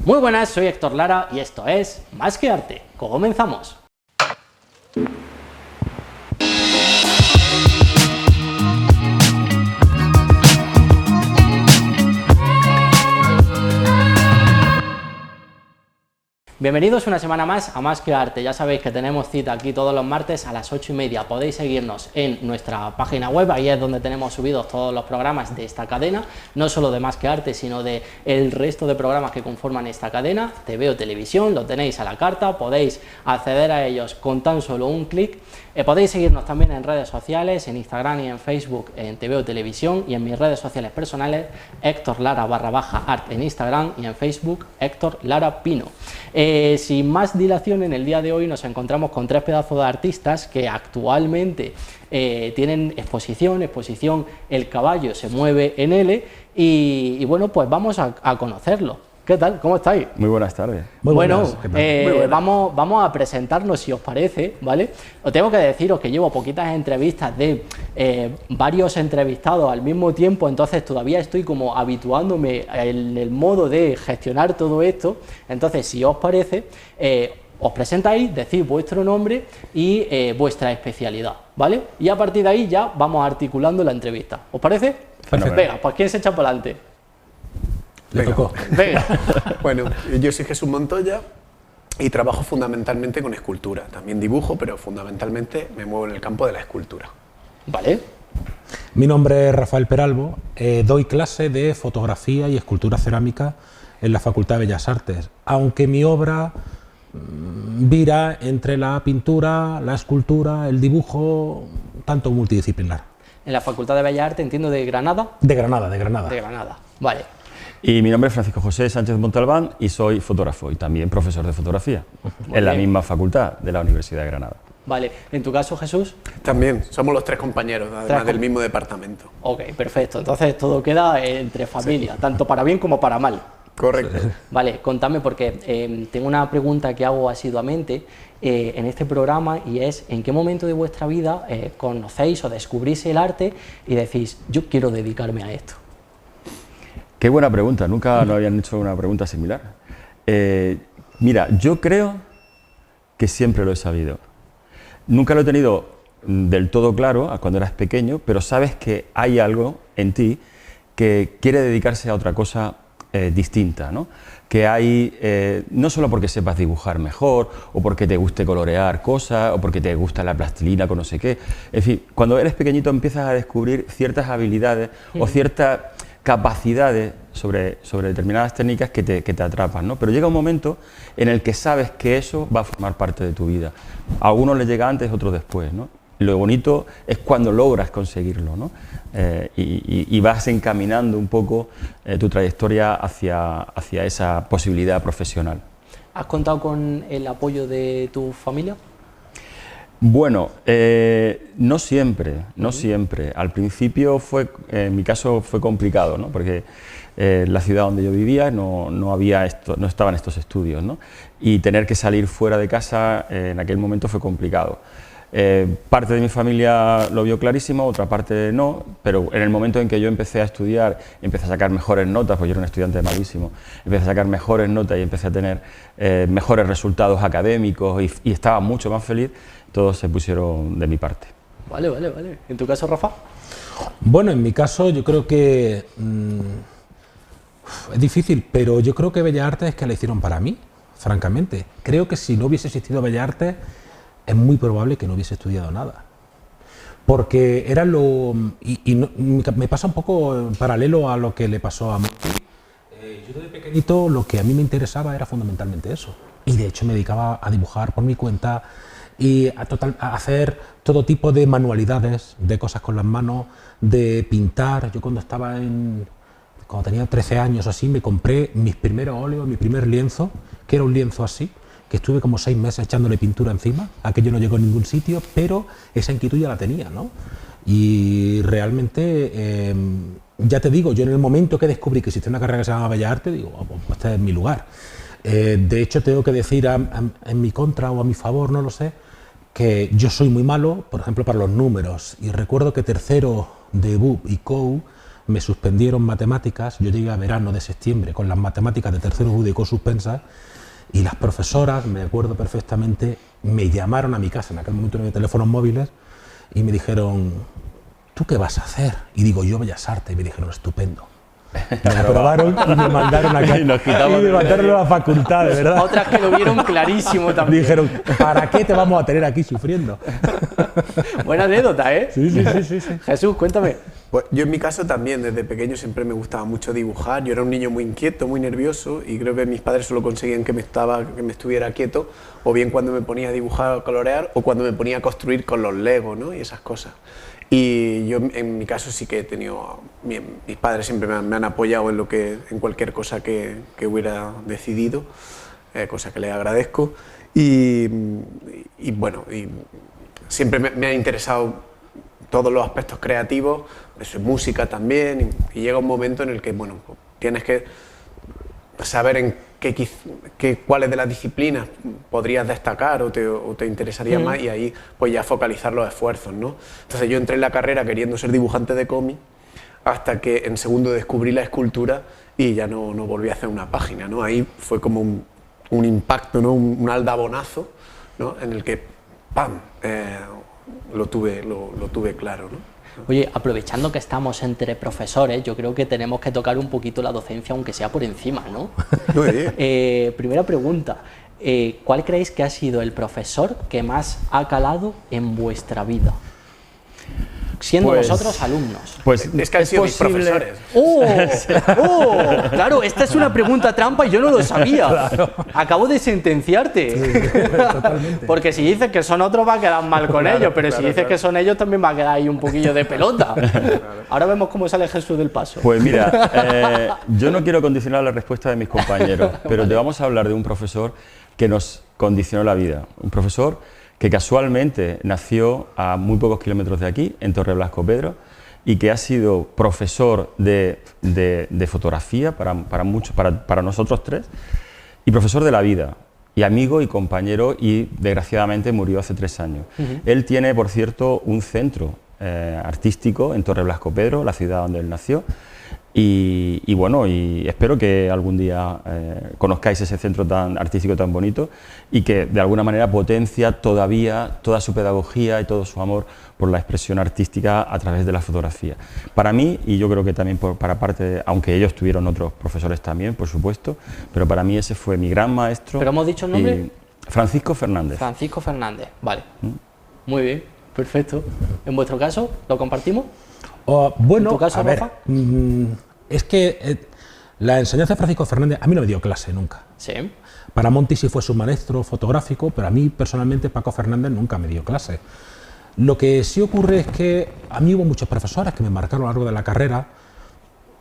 Muy buenas, soy Héctor Lara y esto es Más que Arte. ¡Comenzamos! Bienvenidos una semana más a Más que Arte. Ya sabéis que tenemos cita aquí todos los martes a las 8:30. Podéis seguirnos en nuestra página web, ahí es donde tenemos subidos todos los programas de esta cadena, no solo de Más que Arte, sino de el resto de programas que conforman esta cadena, TVO Televisión, lo tenéis a la carta, podéis acceder a ellos con tan solo un clic. Podéis seguirnos también en redes sociales, en Instagram y en Facebook en TVO Televisión, y en mis redes sociales personales, Héctor Lara _art en Instagram y en Facebook, Héctor Lara Pino. Sin más dilación, en el día de hoy nos encontramos con tres pedazos de artistas que actualmente tienen exposición El caballo se mueve en L, y bueno, pues vamos a conocerlo. ¿Qué tal? ¿Cómo estáis? Muy buenas tardes. Muy buenas. Vamos a presentarnos, si os parece, ¿vale? Os tengo que deciros que llevo poquitas entrevistas de varios entrevistados al mismo tiempo, entonces todavía estoy como habituándome en el modo de gestionar todo esto. Entonces, si os parece, os presentáis, decís vuestro nombre y vuestra especialidad, ¿vale? Y a partir de ahí ya vamos articulando la entrevista. ¿Os parece? Perfecto. Venga, pues ¿quién se echa para adelante? Venga. Bueno, yo soy Jesús Montoya y trabajo fundamentalmente con escultura. También dibujo, pero fundamentalmente me muevo en el campo de la escultura. Vale. Mi nombre es Rafael Peralbo, doy clase de fotografía y escultura cerámica en la Facultad de Bellas Artes, aunque mi obra vira entre la pintura, la escultura, el dibujo, tanto multidisciplinar. En la Facultad de Bellas Artes, entiendo, de Granada. De Granada. De Granada, vale. Y mi nombre es Francisco José Sánchez Montalbán y soy fotógrafo y también profesor de fotografía en la misma facultad de la Universidad de Granada. Vale, ¿en tu caso, Jesús? También, somos los tres compañeros, además del mismo departamento. Ok, perfecto, entonces todo queda entre familia, sí, tanto para bien como para mal. Correcto. Vale, contadme, porque tengo una pregunta que hago asiduamente en este programa, y es: ¿en qué momento de vuestra vida conocéis o descubrís el arte y decís, yo quiero dedicarme a esto? Qué buena pregunta, nunca nos habían hecho una pregunta similar. Mira, yo creo que siempre lo he sabido. Nunca lo he tenido del todo claro cuando eras pequeño, pero sabes que hay algo en ti que quiere dedicarse a otra cosa distinta, ¿no? Que hay, no solo porque sepas dibujar mejor, o porque te guste colorear cosas, o porque te gusta la plastilina con no sé qué. En fin, cuando eres pequeñito empiezas a descubrir ciertas habilidades o ciertas capacidades sobre determinadas técnicas que te atrapan, ¿no? Pero llega un momento en el que sabes que eso va a formar parte de tu vida. A algunos les llega antes, otros después, ¿no? Lo bonito es cuando logras conseguirlo, ¿no? Y vas encaminando un poco tu trayectoria hacia esa posibilidad profesional. ¿Has contado con el apoyo de tu familia? Bueno, no siempre. Al principio en mi caso fue complicado, ¿no? Porque la ciudad donde yo vivía no estaban estos estudios, ¿no? Y tener que salir fuera de casa en aquel momento fue complicado. Parte de mi familia lo vio clarísimo, otra parte no, pero en el momento en que yo empecé a estudiar, empecé a sacar mejores notas, pues yo era un estudiante malísimo, empecé a sacar mejores notas y empecé a tener mejores resultados académicos y estaba mucho más feliz, todos se pusieron de mi parte. Vale. ¿En tu caso, Rafa? Bueno, en mi caso yo creo que es difícil, pero yo creo que Bellas Artes es que la hicieron para mí, francamente. Creo que si no hubiese existido Bellas Artes, es muy probable que no hubiese estudiado nada. Porque era me pasa un poco en paralelo a lo que le pasó a Monty. Yo desde pequeñito lo que a mí me interesaba era fundamentalmente eso. Y de hecho me dedicaba a dibujar por mi cuenta y a hacer todo tipo de manualidades, de cosas con las manos, de pintar. Yo cuando tenía 13 años o así, me compré mis primeros óleos, mi primer lienzo, que era un lienzo así, que estuve como 6 meses echándole pintura encima. Aquello no llegó a ningún sitio, pero esa inquietud ya la tenía, ¿no? Y realmente, ya te digo, yo en el momento que descubrí que existía una carrera que se llama Bellas Artes, digo, oh, pues este es mi lugar. De hecho, tengo que decir en mi contra o a mi favor, no lo sé, que yo soy muy malo, por ejemplo, para los números. Y recuerdo que tercero de BUP y COU me suspendieron matemáticas, yo llegué a verano de septiembre con las matemáticas de tercero judicial suspensas, y las profesoras, me acuerdo perfectamente, me llamaron a mi casa, en aquel momento no había teléfonos móviles, y me dijeron, ¿tú qué vas a hacer? Y digo, yo Bellas Artes, y me dijeron, estupendo. Me aprobaron y me mandaron a Y nos quitamos y me mandaron a la facultad, de verdad. Otras que lo vieron clarísimo también. Dijeron, ¿para qué te vamos a tener aquí sufriendo? Buena anécdota, ¿eh? Sí. Jesús, cuéntame. Pues yo en mi caso también, desde pequeño siempre me gustaba mucho dibujar. Yo era un niño muy inquieto, muy nervioso, y creo que mis padres solo conseguían que me estuviera quieto, o bien cuando me ponía a dibujar o colorear, o cuando me ponía a construir con los Legos, ¿no? Y esas cosas. Y yo en mi caso sí que he tenido, mis padres siempre me han apoyado en cualquier cosa que hubiera decidido, cosa que les agradezco. Y bueno, y siempre me han interesado todos los aspectos creativos, eso es música también, y llega un momento en el que, bueno, pues tienes que saber en cuáles de las disciplinas podrías destacar o te interesaría más, y ahí pues ya focalizar los esfuerzos, ¿no? Entonces yo entré en la carrera queriendo ser dibujante de cómic, hasta que en segundo descubrí la escultura y ya no volví a hacer una página, ¿no? Ahí fue como un impacto, ¿no? Un aldabonazo, ¿no? En el que ¡pam! Lo tuve claro, ¿no? Oye, aprovechando que estamos entre profesores, yo creo que tenemos que tocar un poquito la docencia, aunque sea por encima, ¿no? Muy bien. Primera pregunta, ¿cuál creéis que ha sido el profesor que más ha calado en vuestra vida? Siendo Pues- vosotros alumnos. Pues Es que han sido mis posible- profesores. ¡Oh! Claro, esta es una pregunta trampa y yo no lo sabía. Acabo de sentenciarte. Porque si dices que son otros va a quedar mal con ellos, pero si dices que son ellos también va a quedar ahí un poquillo de pelota. Ahora vemos cómo sale Jesús del Paso. Pues mira, yo no quiero condicionar la respuesta de mis compañeros, pero te vamos a hablar de un profesor que nos condicionó la vida. Un profesor que casualmente nació a muy pocos kilómetros de aquí, en Torre Blasco Pedro, y que ha sido profesor de fotografía para nosotros tres, y profesor de la vida, y amigo y compañero, y desgraciadamente murió hace 3 años. Él tiene, por cierto, un centro artístico en Torre Blasco Pedro, la ciudad donde él nació, y bueno, y espero que algún día conozcáis ese centro tan artístico tan bonito, y que de alguna manera potencia todavía toda su pedagogía y todo su amor por la expresión artística a través de la fotografía. Para mí, y yo creo que también para parte, aunque ellos tuvieron otros profesores también, por supuesto, pero para mí ese fue mi gran maestro. ¿Pero hemos dicho el nombre? y Francisco Fernández. Francisco Fernández, vale. Muy bien, perfecto. ¿En vuestro caso lo compartimos? Bueno, ¿En tu caso, a ver, Rafa? es que la enseñanza de Francisco Fernández a mí no me dio clase nunca. Sí. Para Monti sí fue su maestro fotográfico, pero a mí personalmente Paco Fernández nunca me dio clase. Lo que sí ocurre es que a mí hubo muchos profesores que me marcaron a lo largo de la carrera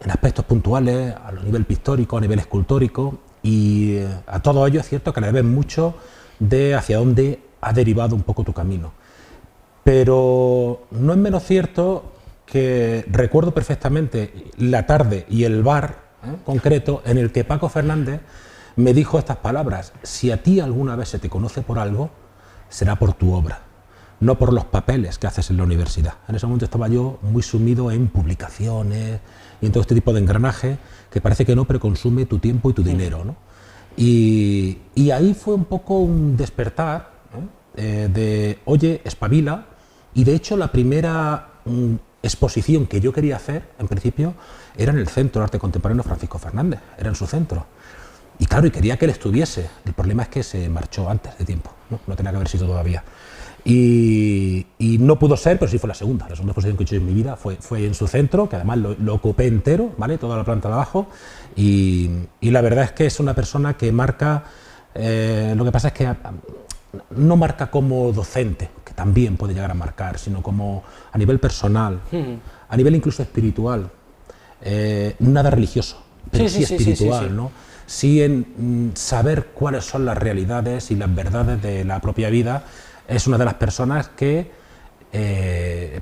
en aspectos puntuales, a nivel pictórico, a nivel escultórico, y a todo ello es cierto que le deben mucho de hacia dónde ha derivado un poco tu camino. Pero no es menos cierto que recuerdo perfectamente la tarde y el bar concreto en el que Paco Fernández me dijo estas palabras: si a ti alguna vez se te conoce por algo, será por tu obra, no por los papeles que haces en la universidad. En ese momento estaba yo muy sumido en publicaciones y en todo este tipo de engranaje que parece que no, pero consume tu tiempo y tu dinero, ¿no? Y ahí fue un poco un despertar, de, oye, espabila. Y de hecho la primera exposición que yo quería hacer, en principio, era en el Centro de Arte Contemporáneo Francisco Fernández, era en su centro. Y claro, y quería que él estuviese. El problema es que se marchó antes de tiempo, no tenía que haber sido todavía. Y no pudo ser, pero sí fue la segunda exposición que he hecho en mi vida, fue en su centro, que además lo ocupé entero, ¿vale? Toda la planta de abajo, y la verdad es que es una persona que marca, lo que pasa es que no marca como docente, que también puede llegar a marcar, sino como a nivel personal, a nivel incluso espiritual, nada religioso, pero sí espiritual, ¿no? Sí en saber cuáles son las realidades y las verdades de la propia vida. Es una de las personas que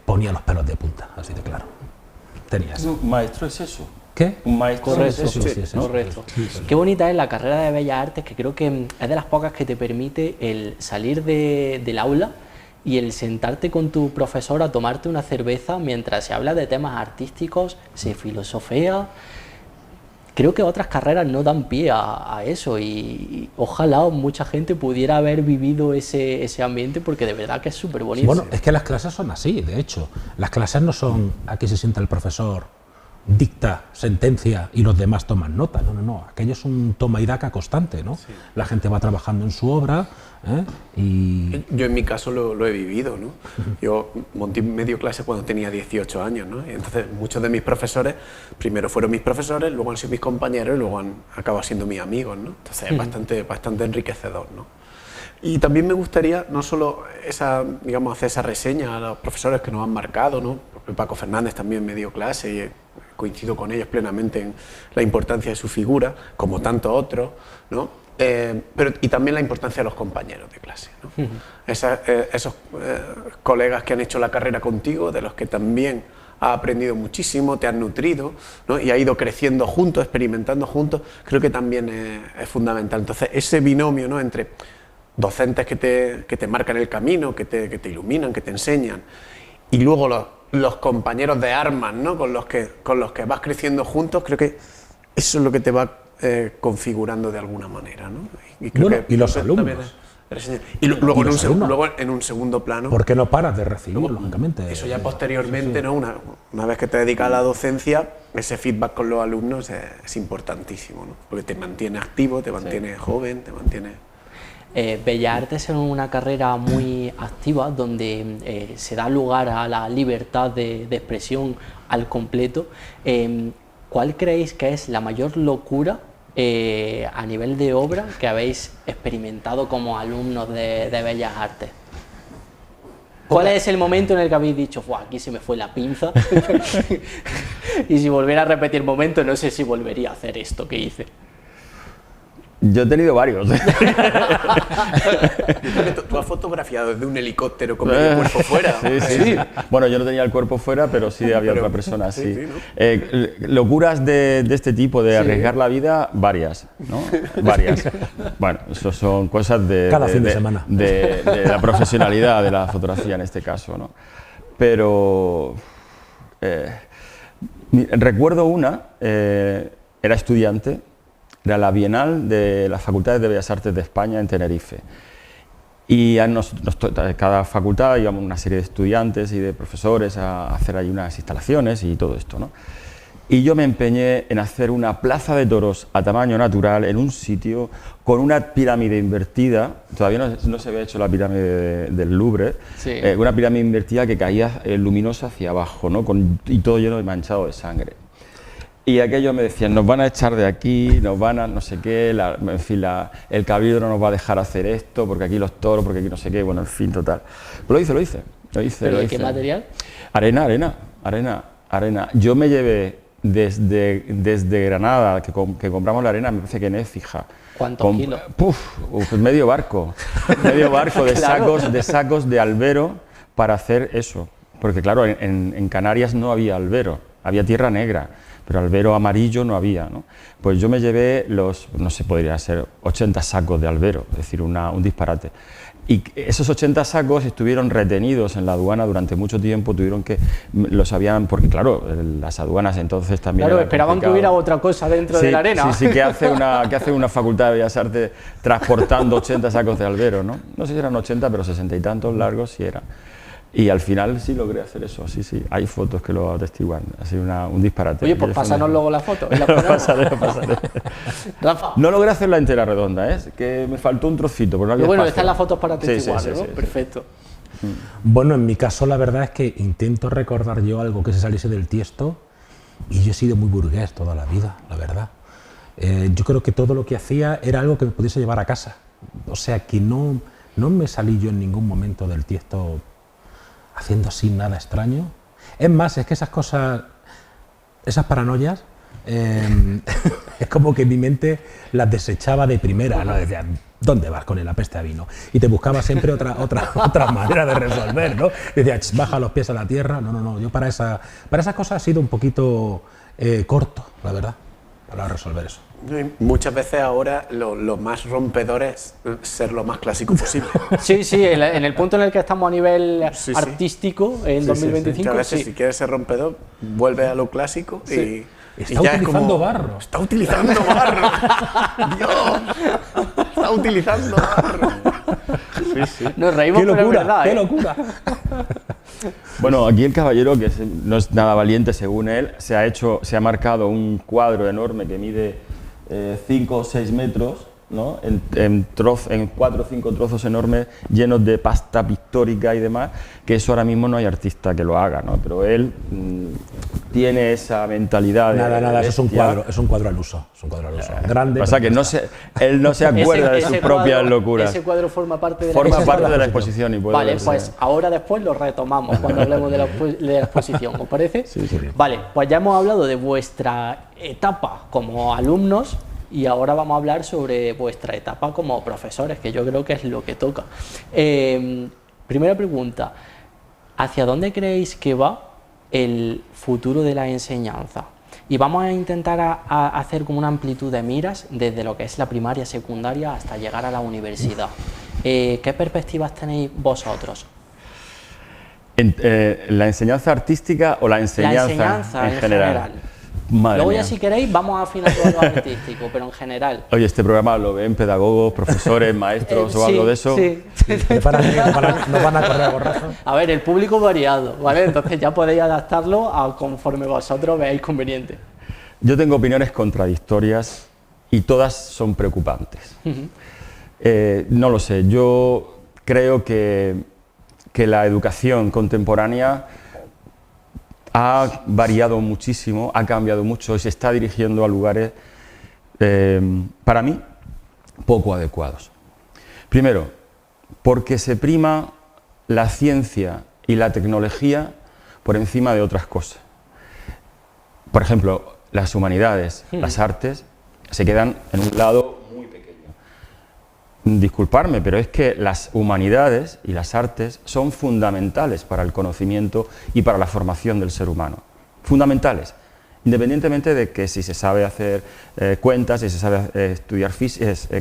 ponía los pelos de punta, así de claro. Tenías. ¿Un maestro es eso? ¿Qué? Un maestro Correcto, es eso. sí, ¿no? correcto. Qué bonita es la carrera de Bellas Artes, que creo que es de las pocas que te permite el salir del aula y el sentarte con tu profesor a tomarte una cerveza mientras se habla de temas artísticos, se filosofea. Creo que otras carreras no dan pie a eso y ojalá mucha gente pudiera haber vivido ese ambiente porque de verdad que es súper bonito. Bueno, es que las clases son así, de hecho. Las clases no son aquí se sienta el profesor, dicta, sentencia y los demás toman nota. No, no, no. Aquello es un toma y daca constante, ¿no? Sí. La gente va trabajando en su obra, y... Yo en mi caso lo he vivido, ¿no? Yo monté medio clase cuando tenía 18 años, ¿no? Y entonces muchos de mis profesores, primero fueron mis profesores, luego han sido mis compañeros y luego han acabado siendo mis amigos, ¿no? Entonces es bastante enriquecedor, ¿no? Y también me gustaría no solo digamos, hacer esa reseña a los profesores que nos han marcado, ¿no? Paco Fernández también me dio clase y coincido con ellos plenamente en la importancia de su figura, como tantos otros, ¿no? Y también la importancia de los compañeros de clase, ¿no? Esos colegas que han hecho la carrera contigo, de los que también has aprendido muchísimo, te han nutrido, ¿no? Y has ido creciendo juntos, experimentando juntos, creo que también es fundamental. Entonces, ese binomio, ¿no? Entre docentes que te marcan el camino, que te iluminan, que te enseñan, y luego los compañeros de armas, ¿no? con los que vas creciendo juntos, creo que eso es lo que te va configurando de alguna manera, ¿no? Y creo bueno, que y los alumnos. Y luego en un segundo plano. ¿Por qué no paras de recibir, lógicamente? Eso ya posteriormente, sí. ¿No? Una vez que te dedicas a la docencia, ese feedback con los alumnos es importantísimo, ¿no? Porque te mantiene activo, te mantiene joven, te mantiene... Bellas Artes es una carrera muy activa donde se da lugar a la libertad de expresión al completo. ¿Cuál creéis que es la mayor locura a nivel de obra que habéis experimentado como alumnos de Bellas Artes? ¿Cuál es el momento en el que habéis dicho, aquí se me fue la pinza? Y si volviera a repetir momento, no sé si volvería a hacer esto que hice. Yo he tenido varios. Tú has fotografiado desde un helicóptero con el cuerpo fuera. Sí. Bueno, yo no tenía el cuerpo fuera, pero sí había otra persona, sí. ¿No? Locuras de este tipo, de arriesgar la vida, varias, ¿no? Varias. Bueno, eso son cosas cada fin de semana. De la profesionalidad de la fotografía en este caso, ¿no? Pero recuerdo una, era estudiante. Era la Bienal de las Facultades de Bellas Artes de España en Tenerife. Y cada facultad íbamos una serie de estudiantes y de profesores a hacer ahí unas instalaciones y todo esto, ¿no? Y yo me empeñé en hacer una plaza de toros a tamaño natural en un sitio con una pirámide invertida. Todavía no se había hecho la pirámide del Louvre. Sí. Una pirámide invertida que caía luminosa hacia abajo, ¿no? Y todo lleno de manchado de sangre. Y aquellos me decían, nos van a echar de aquí, nos van a no sé qué, en fin, el cabildo no nos va a dejar hacer esto, porque aquí los toros, porque aquí no sé qué, bueno, en fin, total. Pero lo hice. ¿Pero de qué material? Arena. Yo me llevé desde Granada, que compramos la arena, me parece que en Écija. ¿Cuántos kilos? Medio barco claro. de sacos de albero para hacer eso. Porque claro, en Canarias no había albero, había tierra negra. Pero albero amarillo no había, ¿no? Pues yo me llevé no sé, podría ser 80 sacos de albero, es decir, un disparate. Y esos 80 sacos estuvieron retenidos en la aduana durante mucho tiempo, porque claro, las aduanas entonces también... Claro, esperaban que hubiera otra cosa dentro de la arena. Sí, ¿qué hace una facultad de Bellas Artes transportando 80 sacos de albero, ¿no? No sé si eran 80, pero 60 y tantos largos sí era. Y al final sí logré hacer eso, sí, hay fotos que lo atestiguan, ha sido un disparate. Oye, pues pásanos luego la foto. Lo pasaré. Rafa. No logré hacerla entera redonda, que me faltó un trocito. Pero no bueno, están las fotos para atestiguar, ¿no? Perfecto. Bueno, en mi caso la verdad es que intento recordar yo algo que se saliese del tiesto y yo he sido muy burgués toda la vida, la verdad. Yo creo que todo lo que hacía era algo que me pudiese llevar a casa, o sea que no me salí yo en ningún momento del tiesto haciendo así nada extraño. Es más, es que esas cosas, esas paranoias, es como que mi mente las desechaba de primera, ¿no? Decía, ¿dónde vas con el apeste a vino? Y te buscaba siempre otra manera de resolver, ¿no? Decía, baja los pies a la tierra. No, yo para esas cosas he sido un poquito corto, la verdad. para resolver eso. Muchas veces ahora lo más rompedor es ser lo más clásico posible. Sí, sí, en el punto en el que estamos a nivel Sí, sí. artístico, en Sí, 2025, que a veces sí. si quieres ser rompedor, vuelve a lo clásico y Está ya es utilizando como, barro. Está utilizando barro. Dios, está utilizando barro. Sí, sí. Nos reímos, ¡Qué pero es locura! verdad, ¡Qué ¿eh? locura! Bueno, aquí el caballero, que no es nada valiente según él, se ha marcado un cuadro enorme que mide 5 o 6 metros, ¿no? en 4 o 5 trozos enormes llenos de pasta pictórica y demás, que eso ahora mismo no hay artista que lo haga, ¿no? Pero él tiene esa mentalidad de Nada, eso bestia. es un cuadro al uso. Es un cuadro al uso. Grande. O sea que él no se acuerda de sus propias locuras. Ese cuadro forma parte de la Forma exposición. parte de la exposición y puede Vale, verse. pues ahora después lo retomamos cuando hablemos de la exposición, ¿os parece? Sí, sí. Vale, pues ya hemos hablado de vuestra etapa como alumnos y ahora vamos a hablar sobre vuestra etapa como profesores, que yo creo que es lo que toca. Primera pregunta, ¿hacia dónde creéis que va el futuro de la enseñanza? Y vamos a intentar hacer como una amplitud de miras desde lo que es la primaria, secundaria, hasta llegar a la universidad. ¿Qué perspectivas tenéis vosotros? ¿La enseñanza artística o la enseñanza en general? Madre Luego mía. ya si queréis vamos a afinar todo lo artístico, pero en general. Oye, este programa lo ven pedagogos, profesores, maestros o algo de eso. Sí. Nos van a correr a borrazos. A ver, el público variado, ¿vale? Entonces ya podéis adaptarlo a conforme vosotros veáis conveniente. Yo tengo opiniones contradictorias y todas son preocupantes. No lo sé, yo creo que la educación contemporánea ha variado muchísimo, ha cambiado mucho y se está dirigiendo a lugares, para mí, poco adecuados. Primero, porque se prima la ciencia y la tecnología por encima de otras cosas. Por ejemplo, las humanidades, las artes, se quedan en un lado muy pequeño. Disculparme, pero es que las humanidades y las artes son fundamentales para el conocimiento y para la formación del ser humano. Fundamentales. Independientemente de que si se sabe hacer cuentas, si se sabe estudiar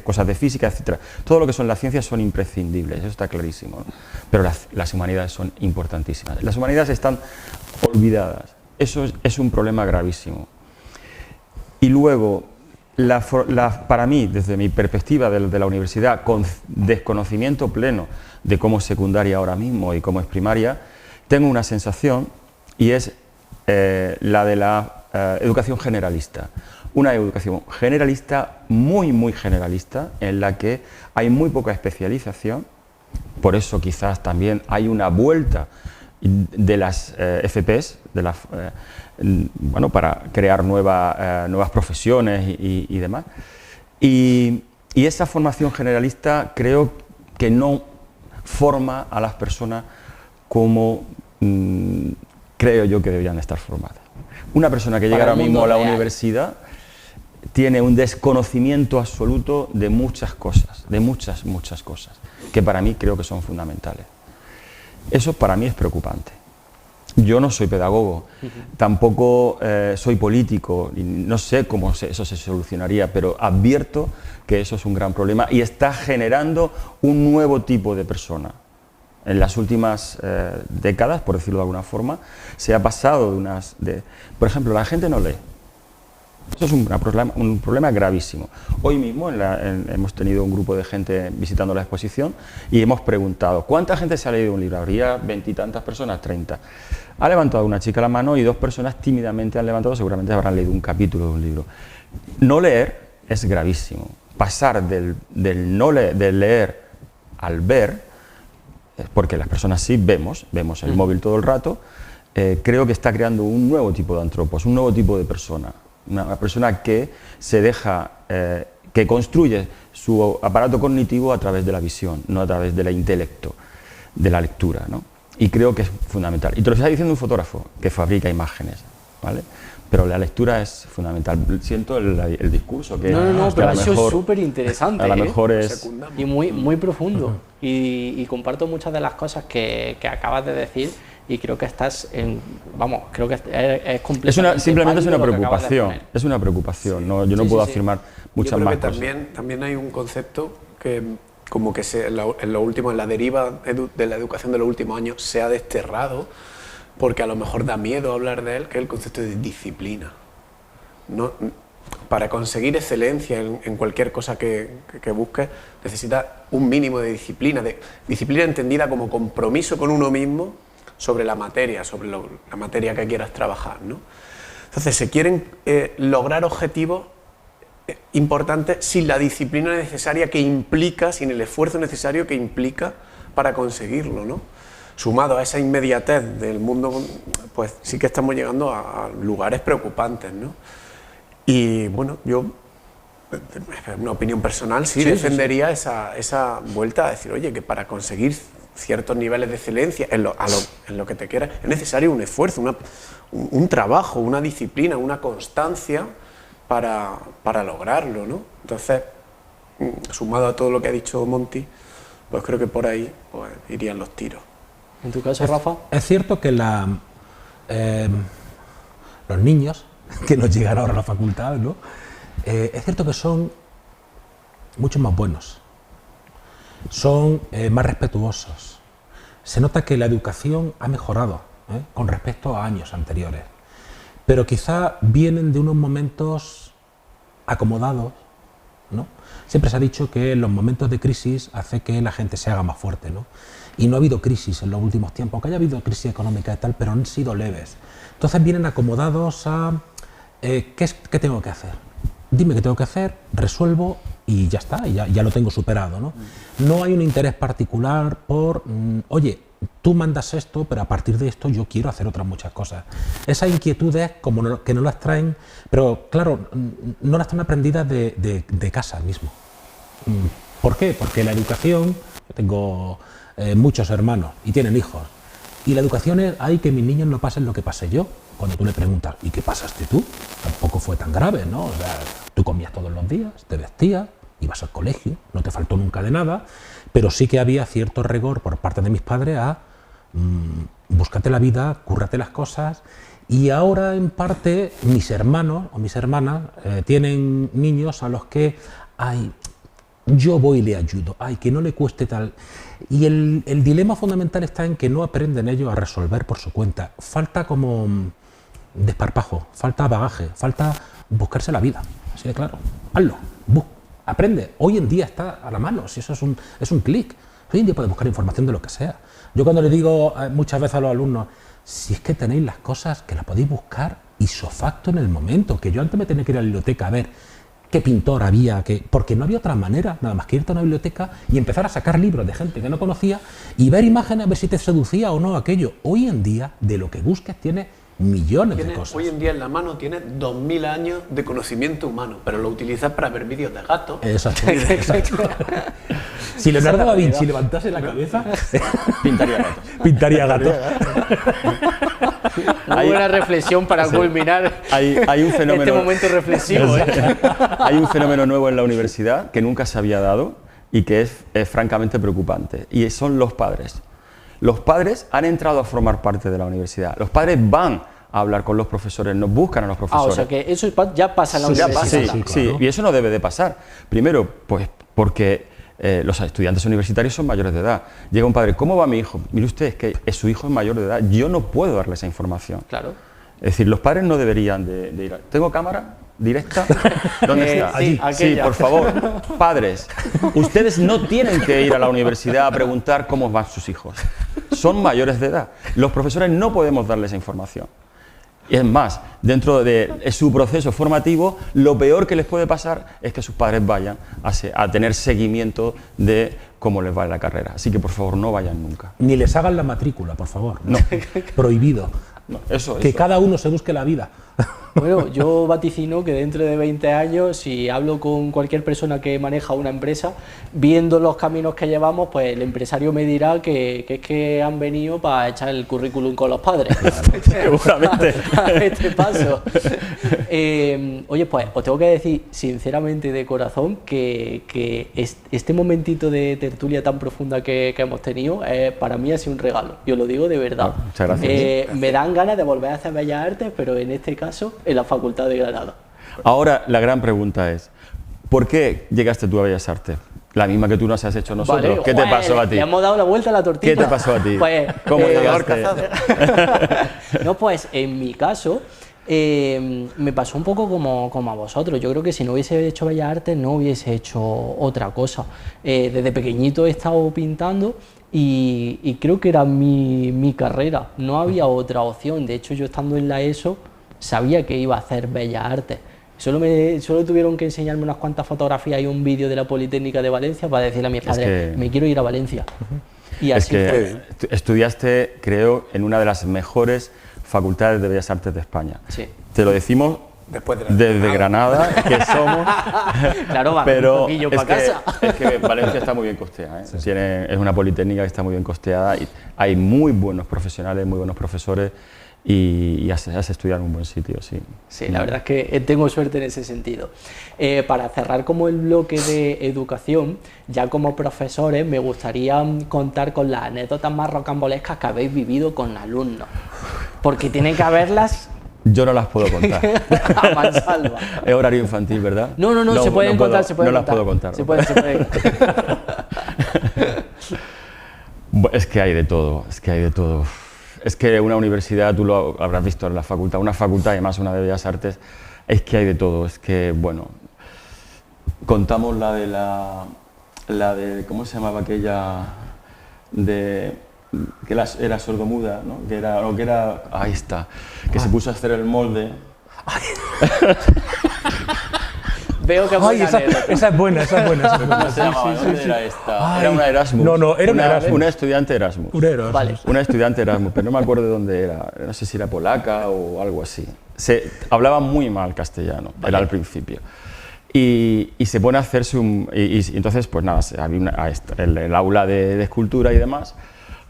cosas de física, etc. Todo lo que son las ciencias son imprescindibles, eso está clarísimo, ¿no? Pero las humanidades son importantísimas. Las humanidades están olvidadas. Eso es un problema gravísimo. Y luego, para mí, desde mi perspectiva de la universidad, con desconocimiento pleno de cómo es secundaria ahora mismo y cómo es primaria, tengo una sensación y es la de la educación generalista. Una educación generalista, muy generalista, en la que hay muy poca especialización, por eso quizás también hay una vuelta de las FPs, para crear nuevas profesiones y demás. Y esa formación generalista creo que no forma a las personas como creo yo que deberían estar formadas. Una persona que llega ahora mismo a la universidad tiene un desconocimiento absoluto de muchas cosas, de muchas cosas, que para mí creo que son fundamentales. Eso para mí es preocupante. Yo no soy pedagogo, tampoco soy político, y no sé cómo eso se solucionaría, pero advierto que eso es un gran problema y está generando un nuevo tipo de persona. En las últimas décadas, por decirlo de alguna forma, se ha pasado por ejemplo, la gente no lee. Eso es un problema gravísimo. Hoy mismo hemos tenido un grupo de gente visitando la exposición y hemos preguntado ¿cuánta gente se ha leído un libro? Habría 20 y tantas personas, 30. Ha levantado una chica la mano y 2 personas tímidamente han levantado, seguramente habrán leído un capítulo de un libro. No leer es gravísimo. Pasar del leer al ver, porque las personas sí vemos el móvil todo el rato, creo que está creando un nuevo tipo de antropos, un nuevo tipo de persona. Una persona que se deja, que construye su aparato cognitivo a través de la visión, no a través del intelecto, de la lectura, ¿no? Y creo que es fundamental. Y te lo está diciendo un fotógrafo que fabrica imágenes, ¿vale? Pero la lectura es fundamental. Siento el discurso que... No, pero eso es súper interesante. A lo mejor es... Y muy profundo. Y comparto muchas de las cosas que acabas de decir. y creo que estás en, vamos, creo que es completamente simplemente es una válido lo que acabas de preocupación, poner. es una preocupación, no, yo no puedo afirmar muchas Yo creo más que cosas. también hay un concepto que como que en la deriva de la educación de los últimos años se ha desterrado porque a lo mejor da miedo hablar de él, que es el concepto de disciplina. No, para conseguir excelencia en cualquier cosa que busques, necesitas un mínimo de disciplina entendida como compromiso con uno mismo sobre la materia, la materia que quieras trabajar, ¿no? Entonces se quieren lograr objetivos importantes sin la disciplina necesaria que implica, sin el esfuerzo necesario que implica para conseguirlo, ¿no? Sumado a esa inmediatez del mundo, pues sí que estamos llegando a lugares preocupantes, ¿no? Y bueno, yo, una opinión personal, sí defendería esa vuelta a decir, oye, que para conseguir ciertos niveles de excelencia en lo que te quieras, es necesario un esfuerzo, un trabajo, una disciplina, una constancia para lograrlo, ¿no? Entonces, sumado a todo lo que ha dicho Monty, pues creo que por ahí pues, irían los tiros. ¿En tu caso, Rafa? Es cierto que los niños que nos llegan ahora a la facultad, ¿no? Es cierto que son mucho más buenos, son más respetuosos. Se nota que la educación ha mejorado con respecto a años anteriores, pero quizá vienen de unos momentos acomodados, ¿no? Siempre se ha dicho que en los momentos de crisis hace que la gente se haga más fuerte, ¿no? Y no ha habido crisis en los últimos tiempos, aunque haya habido crisis económica y tal, pero han sido leves. Entonces vienen acomodados a ¿qué tengo que hacer? Dime qué tengo que hacer, resuelvo y ya está, y ya lo tengo superado, ¿no? No hay un interés particular por, oye, tú mandas esto, pero a partir de esto yo quiero hacer otras muchas cosas. Esas inquietudes como que no las traen, pero claro, no las traen aprendidas de casa mismo. ¿Por qué? Porque la educación, yo tengo muchos hermanos y tienen hijos, y la educación es, hay que mis niños no pasen lo que pasé yo. Cuando tú le preguntas, ¿y qué pasaste tú? Tampoco fue tan grave, ¿no? O sea, tú comías todos los días, te vestías, ibas al colegio, no te faltó nunca de nada, pero sí que había cierto rigor por parte de mis padres a búscate la vida, cúrrate las cosas, y ahora en parte mis hermanos o mis hermanas tienen niños a los que, ay, yo voy y le ayudo, ay, que no le cueste tal. Y el dilema fundamental está en que no aprenden ellos a resolver por su cuenta. Falta como desparpajo, falta bagaje, falta buscarse la vida. Así de claro, hazlo, aprende. Hoy en día está a la mano, si eso es un clic. Hoy en día puedes buscar información de lo que sea. Yo cuando le digo muchas veces a los alumnos, si es que tenéis las cosas que las podéis buscar ipso facto en el momento, que yo antes me tenía que ir a la biblioteca a ver qué pintor había, porque no había otra manera, nada más que irte a una biblioteca y empezar a sacar libros de gente que no conocía y ver imágenes a ver si te seducía o no aquello. Hoy en día, de lo que busques, tienes millones de cosas. Hoy en día en la mano tienes 2000 años de conocimiento humano, pero lo utilizas para ver vídeos de gatos. Exacto. Si Leonardo da Vinci levantase la cabeza, pintaría gatos. Muy buena reflexión para culminar hay un fenómeno, este momento reflexivo. Hay un fenómeno nuevo en la universidad que nunca se había dado y que es francamente preocupante, y son los padres. Los padres han entrado a formar parte de la universidad. Los padres van a hablar con los profesores, nos buscan a los profesores. O sea que eso ya pasa en la Ya universidad. pasa, Sí, claro. y eso no debe de pasar. Primero, pues porque los estudiantes universitarios son mayores de edad. Llega un padre, ¿cómo va mi hijo? Mire usted, es que su hijo es mayor de edad, yo no puedo darle esa información. Claro. Es decir, los padres no deberían de ir. ¿Tengo cámara directa? ¿Dónde está? Sí, Sí, aquella. por favor. Padres, ustedes no tienen que ir a la universidad a preguntar cómo van sus hijos. Son mayores de edad. Los profesores no podemos darles esa información. Y es más, dentro de su proceso formativo, lo peor que les puede pasar es que sus padres vayan a tener seguimiento de cómo les va en la carrera. Así que, por favor, no vayan nunca. Ni les hagan la matrícula, por favor. No. Prohibido. No, eso. Que cada uno se busque la vida Bueno, yo vaticino que dentro de 20 años, si hablo con cualquier persona que maneja una empresa, viendo los caminos que llevamos, pues el empresario me dirá que es que han venido para echar el currículum con los padres. Seguramente. A este paso. Oye, pues os tengo que decir sinceramente de corazón que este momentito de tertulia tan profunda que hemos tenido, para mí ha sido un regalo. Yo lo digo de verdad. Muchas gracias. Me dan ganas de volver a hacer Bellas Artes, pero en este caso en la Facultad de Granada. Ahora, la gran pregunta es, ¿por qué llegaste tú a Bellas Artes? La misma que tú nos has hecho nosotros. Vale, ¿Qué te pasó a ti? Le hemos dado la vuelta a la tortilla. ¿Qué te pasó a ti? Pues, ¿Cómo llegaste? No, pues en mi caso me pasó un poco como a vosotros. Yo creo que si no hubiese hecho Bellas Artes no hubiese hecho otra cosa. Desde pequeñito he estado pintando y creo que era mi carrera. No había otra opción. De hecho, yo estando en la ESO sabía que iba a hacer Bellas Artes. Solo tuvieron que enseñarme unas cuantas fotografías y un vídeo de la Politécnica de Valencia para decirle a mis padres, me quiero ir a Valencia. Y así fue. Estudiaste, creo, en una de las mejores facultades de Bellas Artes de España. Sí. Te lo decimos desde Granada, que somos. Claro, va pero un poquillo para casa. Es que Valencia está muy bien costeada, ¿eh? Sí. Es una politécnica que está muy bien costeada y hay muy buenos profesionales, muy buenos profesores y has estudiado en un buen sitio, sí. Sí, la verdad es que tengo suerte en ese sentido. Para cerrar como el bloque de educación, ya como profesores, me gustaría contar con las anécdotas más rocambolescas que habéis vivido con alumnos, porque tienen que haberlas. Yo no las puedo contar. A mansalva. Es horario infantil, ¿verdad? No, se pueden contar, se pueden no contar. No las puedo contar. Se pueden. Es que hay de todo, Es que una universidad, tú lo habrás visto en la facultad, una facultad, además una de Bellas Artes, es que hay de todo. Es que, bueno, contamos la de ¿cómo se llamaba aquella? Que era sordomuda, ¿no? Ahí está, que se puso a hacer el molde. Veo que esa es buena. ¿Cómo se llamaba? ¿Dónde era esta? Era una Erasmus. No, era una Erasmus. Una estudiante Erasmus. Vale. Una estudiante Erasmus, pero no me acuerdo de dónde era. No sé si era polaca o algo así. Hablaba muy mal castellano, era al principio. Y se pone a hacerse y entonces, pues nada, había el aula de escultura y demás.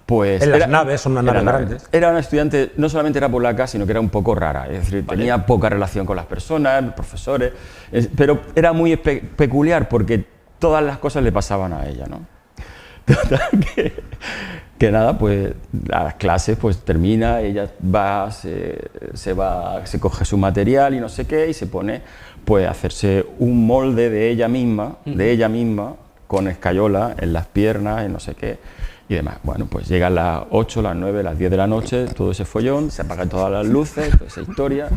Pues en las naves, son unas naves grandes. Era una estudiante, no solamente era polaca, sino que era un poco rara, es decir, tenía poca relación con las personas, profesores, pero era muy peculiar porque todas las cosas le pasaban a ella, ¿no? Total, que nada, pues a las clases pues termina, ella va, se coge su material y no sé qué, y se pone pues a hacerse un molde de ella misma, con escayola en las piernas y no sé qué. Y demás. Bueno, pues llegan las 8, las 9, las 10 de la noche, todo ese follón, se apagan todas las luces, toda esa historia,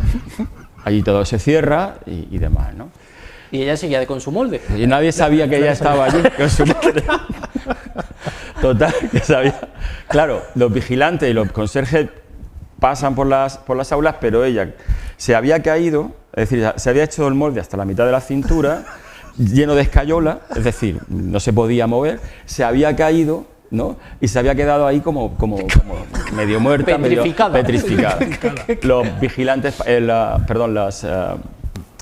allí todo se cierra y demás, ¿no? Y ella seguía con su molde. Y nadie sabía que ella estaba allí con su molde. Total, que sabía. Claro, los vigilantes y los conserjes pasan por las aulas, pero ella se había caído, es decir, se había hecho el molde hasta la mitad de la cintura, lleno de escayola, es decir, no se podía mover, se había caído, ¿no? Y se había quedado ahí como medio muerta, petrificada. medio petrificada. Los vigilantes, las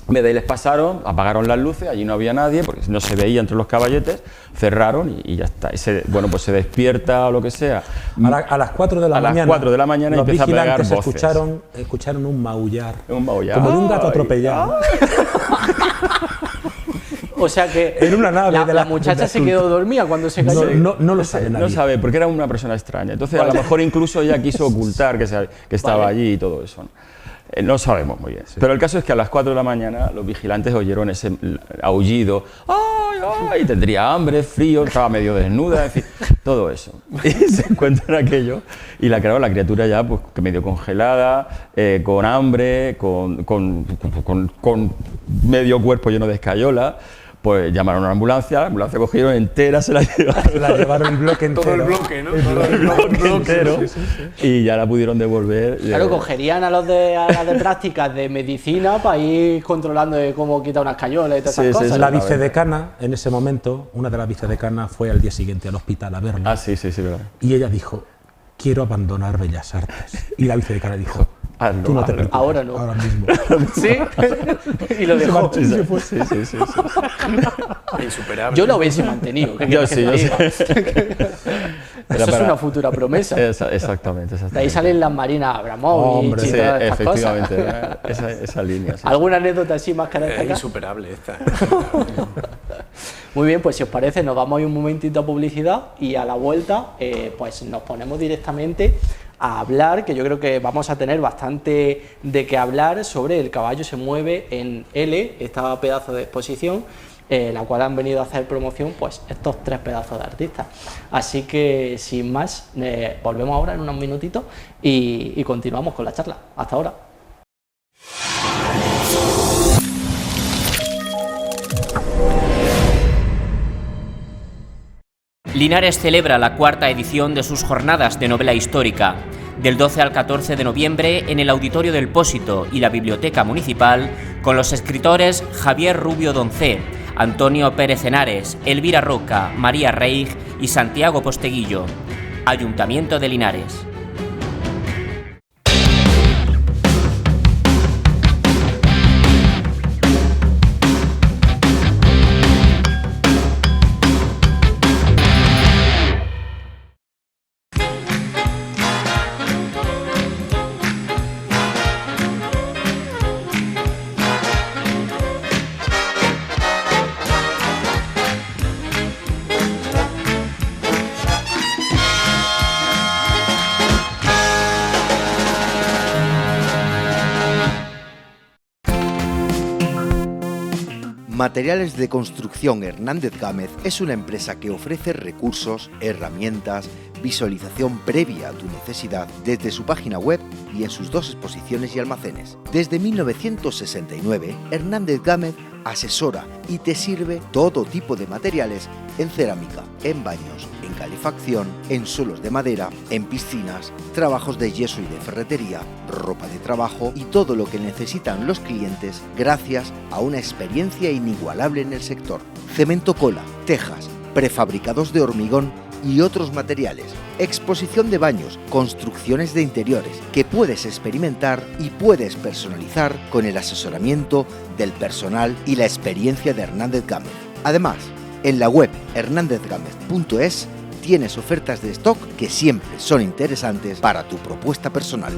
medeles pasaron, apagaron las luces, allí no había nadie, porque no se veía entre los caballetes, cerraron y ya está. Y se despierta o lo que sea. A las 4 de la mañana. A las 4 de la mañana los empieza a pegar voces. Escucharon un maullar. Un maullar. Como de un gato atropellado. O sea que en una nave la muchacha se quedó dormida cuando se cayó. No lo sabe nadie. No sabe, porque era una persona extraña. Entonces, a lo mejor incluso ella quiso ocultar que estaba allí y todo eso, ¿no? No sabemos muy bien. Sí. Pero el caso es que a las 4 de la mañana los vigilantes oyeron ese aullido. ¡Ay, ay! Tendría hambre, frío, estaba medio desnuda, en fin, todo eso. Y se encuentran aquello. Y la criatura ya, pues, medio congelada, con hambre, con medio cuerpo lleno de escayola. Pues llamaron a una ambulancia, la ambulancia cogieron entera, se la llevaron el bloque entero. Todo el bloque, ¿no? Todo el bloque entero. Sí. Y ya la pudieron devolver. Claro, cogerían a las de prácticas de medicina para ir controlando de cómo quitar unas cayolas y todas esas cosas. La vicedecana, en ese momento, una de las vicedecanas fue al día siguiente al hospital a verla. Sí, verdad. Y ella dijo, quiero abandonar Bellas Artes. Y la vicedecana dijo, Hazlo, Tú no te hazlo. preocupes. Ahora no. Ahora mismo. ¿Sí? Y lo dejó. Sí, sí, sí. Insuperable. Yo lo hubiese mantenido. ¿Qué Yo quieres que sí, te yo sí. diga? Eso es una futura promesa. Exactamente. De ahí salen las Marinas Abramovich Hombre, y Sí, todas estas cosas. efectivamente, esa línea. Sí. ¿Alguna anécdota así más que Es destacar? insuperable esta. Muy bien, pues si os parece nos vamos a ir un momentito a publicidad y a la vuelta pues nos ponemos directamente a hablar, que yo creo que vamos a tener bastante de qué hablar sobre El caballo se mueve en L, esta pedazo de exposición, la cual han venido a hacer promoción pues estos 3 pedazos de artistas. Así que sin más, volvemos ahora en unos minutitos y continuamos con la charla. Hasta ahora. Linares celebra la 4ª edición de sus jornadas de novela histórica. Del 12 al 14 de noviembre en el Auditorio del Pósito y la Biblioteca Municipal, con los escritores Javier Rubio Doncé, Antonio Pérez Henares, Elvira Roca, María Reig y Santiago Posteguillo. Ayuntamiento de Linares. Materiales de Construcción Hernández Gámez es una empresa que ofrece recursos, herramientas, visualización previa a tu necesidad desde su página web y en sus 2 exposiciones y almacenes. Desde 1969, Hernández Gámez asesora y te sirve todo tipo de materiales en cerámica, en baños, en calefacción, en suelos de madera, en piscinas, trabajos de yeso y de ferretería, ropa de trabajo y todo lo que necesitan los clientes gracias a una experiencia inigualable en el sector. Cemento cola, tejas, prefabricados de hormigón y otros materiales, exposición de baños, construcciones de interiores que puedes experimentar y puedes personalizar con el asesoramiento del personal y la experiencia de Hernández Gámez. Además, en la web hernandezgamez.es tienes ofertas de stock que siempre son interesantes para tu propuesta personal.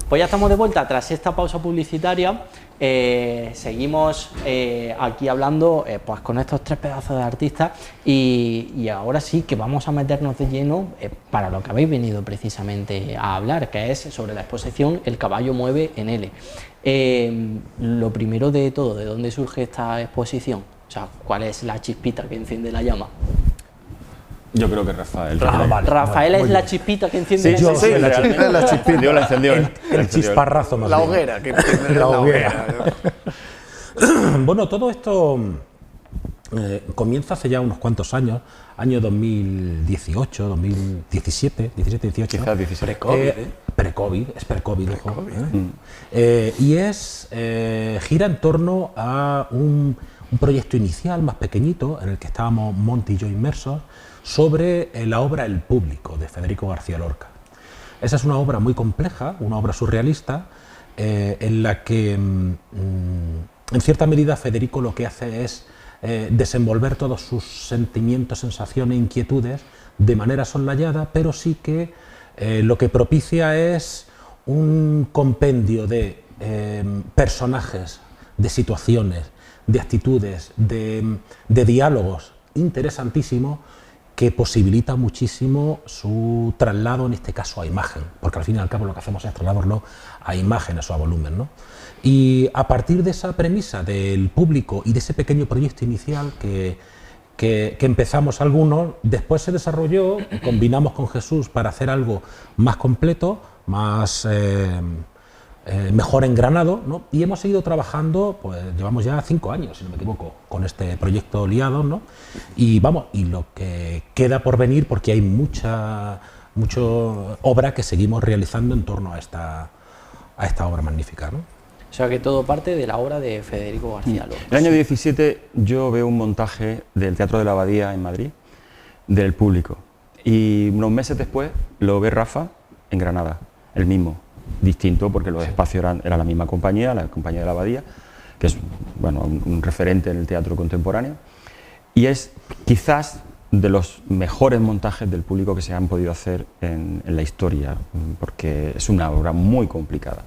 Pues ya estamos de vuelta tras esta pausa publicitaria. Seguimos aquí hablando pues con estos 3 pedazos de artistas y ahora sí que vamos a meternos de lleno para lo que habéis venido precisamente a hablar, que es sobre la exposición El caballo mueve en L. Lo primero de todo, ¿de dónde surge esta exposición? O sea, ¿cuál es la chispita que enciende la llama? Yo creo que Rafael. Vale, Rafael muy es la bien. chispita que enciende la yo llama. sí, realmente la chispita. Yo la encendió. El chisparrazo más La bien. hoguera, que La hoguera. ¿no? Bueno, todo esto comienza hace ya unos cuantos años, año 2018, 2017, 18. Quizás 16. Pre-COVID, Pre-COVID, es pre-COVID, ojo. Y gira en torno a un proyecto inicial más pequeñito en el que estábamos Monty y yo inmersos sobre la obra El público de Federico García Lorca. Esa es una obra muy compleja, una obra surrealista en la que en cierta medida Federico lo que hace es desenvolver todos sus sentimientos, sensaciones, inquietudes de manera soslayada, pero sí que lo que propicia es un compendio de personajes, de situaciones, de actitudes, de diálogos interesantísimos que posibilita muchísimo su traslado, en este caso a imagen, porque al fin y al cabo lo que hacemos es trasladarlo a imágenes o a volumen, ¿no? Y a partir de esa premisa del público y de ese pequeño proyecto inicial que empezamos algunos, después se desarrolló, combinamos con Jesús para hacer algo más completo, más mejor engranado, ¿no? Y hemos seguido trabajando, pues llevamos ya 5 años, si no me equivoco, con este proyecto liado, ¿no? Y vamos, y lo que queda por venir, porque hay mucha obra que seguimos realizando en torno a esta obra magnífica, ¿no? O sea que todo parte de la obra de Federico García Lorca. El año 17 yo veo un montaje del Teatro de la Abadía en Madrid, del público, y unos meses después lo ve Rafa en Granada, el mismo, distinto porque los espacios eran la misma compañía, la compañía de la Abadía, que es bueno, un referente en el teatro contemporáneo, y es quizás de los mejores montajes del público que se han podido hacer en la historia, porque es una obra muy complicada.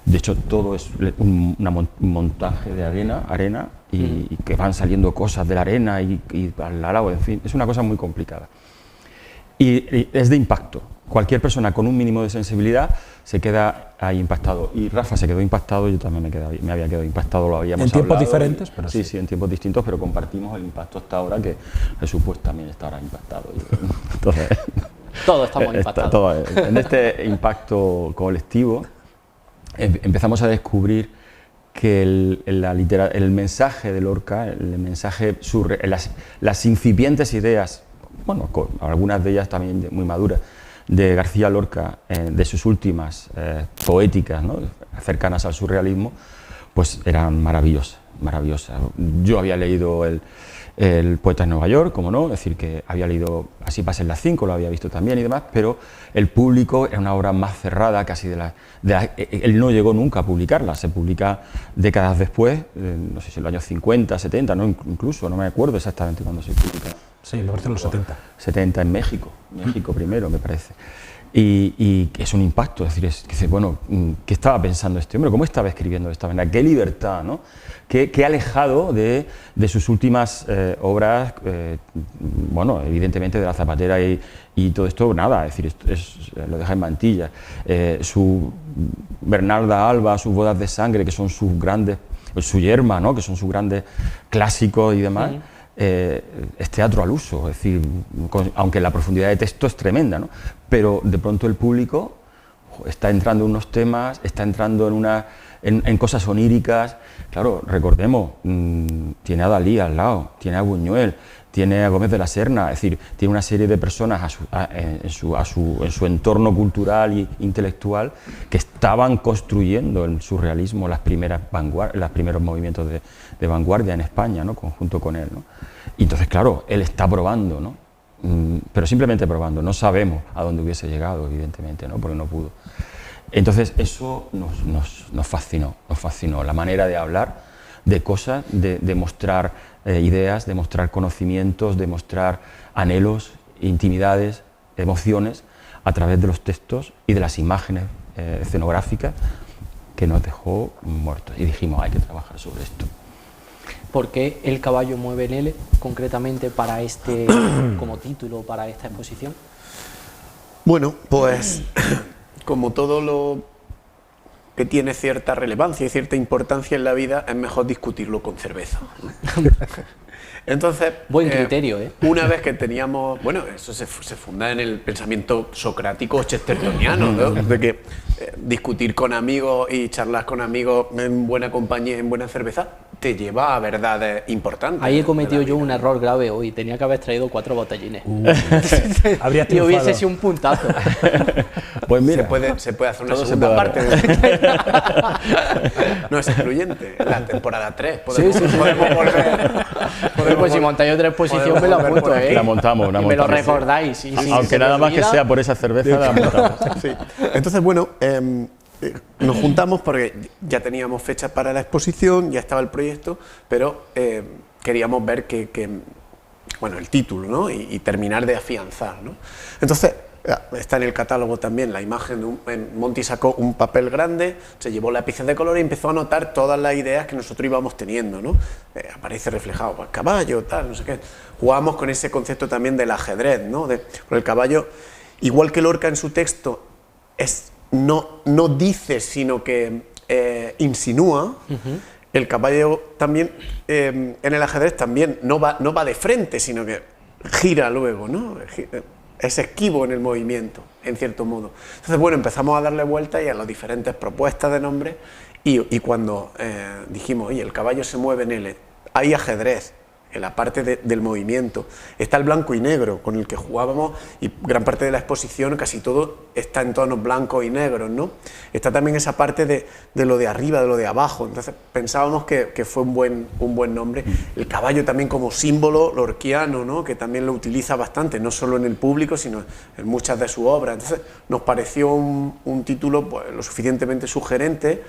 De hecho, todo es un montaje de arena y que van saliendo cosas de la arena y al lado, en fin, es una cosa muy complicada. Y es de impacto. Cualquier persona con un mínimo de sensibilidad se queda ahí impactado. Y Rafa se quedó impactado, yo también me había quedado impactado, lo habíamos hablado. En tiempos diferentes, pero sí. Sí, en tiempos distintos, pero compartimos el impacto hasta ahora, que Jesús pues también está ahora impactado. Entonces, todos estamos impactados. En este impacto colectivo empezamos a descubrir que el mensaje de Lorca, el mensaje, las incipientes ideas, bueno, algunas de ellas también muy maduras, de García Lorca, de sus últimas poéticas, ¿no?, cercanas al surrealismo, pues eran maravillosas. Yo había leído el Poeta en Nueva York, como no, es decir, que había leído Así pasen las 5, lo había visto también y demás, pero el público era una obra más cerrada, casi él no llegó nunca a publicarla, se publica décadas después, no sé si en los años 50, 70, ¿no?, incluso, no me acuerdo exactamente cuándo se publica. Sí, me parece en los 70. 70 en México primero, me parece. Y es un impacto, es decir, bueno, ¿qué estaba pensando este hombre? ¿Cómo estaba escribiendo de esta manera? ¿Qué libertad, ¿no? ¿Qué alejado de sus últimas obras, bueno, evidentemente de la Zapatera y todo esto, nada, es decir, lo deja en mantillas. Su Bernarda Alba, sus Bodas de Sangre, que son sus grandes, su Yerma, ¿no?, que son sus grandes clásicos y demás. Sí. Es teatro al uso, es decir, aunque la profundidad de texto es tremenda, ¿no?, pero de pronto el público está entrando en unos temas, está entrando en cosas oníricas. Claro, recordemos, tiene a Dalí al lado, tiene a Buñuel, tiene a Gómez de la Serna, es decir, tiene una serie de personas en su entorno cultural e intelectual que estaban construyendo el surrealismo, los primeros movimientos de vanguardia en España, ¿no?, junto con él, ¿no? Y entonces, claro, él está probando, ¿no?, pero simplemente probando, no sabemos a dónde hubiese llegado, evidentemente, ¿no?, porque no pudo. Entonces eso nos fascinó, la manera de hablar de cosas, de mostrar ideas, de mostrar conocimientos, de mostrar anhelos, intimidades, emociones a través de los textos y de las imágenes escenográficas, que nos dejó muertos. Y dijimos, hay que trabajar sobre esto. ¿Por qué El caballo mueve en L, concretamente para como título para esta exposición? Bueno, pues como todo lo que tiene cierta relevancia y cierta importancia en la vida, es mejor discutirlo con cerveza. Entonces, buen criterio, una vez que teníamos, bueno, eso se funda en el pensamiento socrático chestertoniano, ¿no?, de que discutir con amigos y charlar con amigos en buena compañía, en buena cerveza, te lleva a verdades importantes. Ahí he cometido yo un error grave hoy, tenía que haber traído 4 botellines. Habría y hubiese sido un puntazo. Pues mira, se puede hacer una segunda parte. No es excluyente, la temporada 3. Podemos volver. Pues si montáis otra exposición me la apunto, La montamos. Me lo recordáis. Sí, aunque nada más que sea por esa cerveza, la montamos. Sí. Entonces, bueno, nos juntamos porque ya teníamos fechas para la exposición, ya estaba el proyecto, pero queríamos ver bueno, el título, ¿no?, y terminar de afianzar, ¿no? Entonces, está en el catálogo también la imagen Monty sacó un papel grande, se llevó lápices de color y empezó a anotar todas las ideas que nosotros íbamos teniendo, ¿no? Aparece reflejado el caballo, tal, no sé qué. Jugamos con ese concepto también del ajedrez, ¿no?, con el caballo, igual que Lorca en su texto no dice, sino que insinúa. El caballo también, en el ajedrez también no va de frente, sino que gira luego, ¿no? Es esquivo en el movimiento, en cierto modo. Entonces, bueno, empezamos a darle vuelta y a las diferentes propuestas de nombre, y cuando dijimos, oye, el caballo se mueve en L, hay ajedrez, en la parte del movimiento. Está el blanco y negro, con el que jugábamos, y gran parte de la exposición, casi todo, está en tonos blancos y negros, ¿no? Está también esa parte de lo de arriba, de lo de abajo. Entonces pensábamos que fue un buen nombre. El caballo también como símbolo lorquiano, ¿no? Que también lo utiliza bastante, no solo en el público, sino en muchas de sus obras. Entonces nos pareció un título pues, lo suficientemente sugerente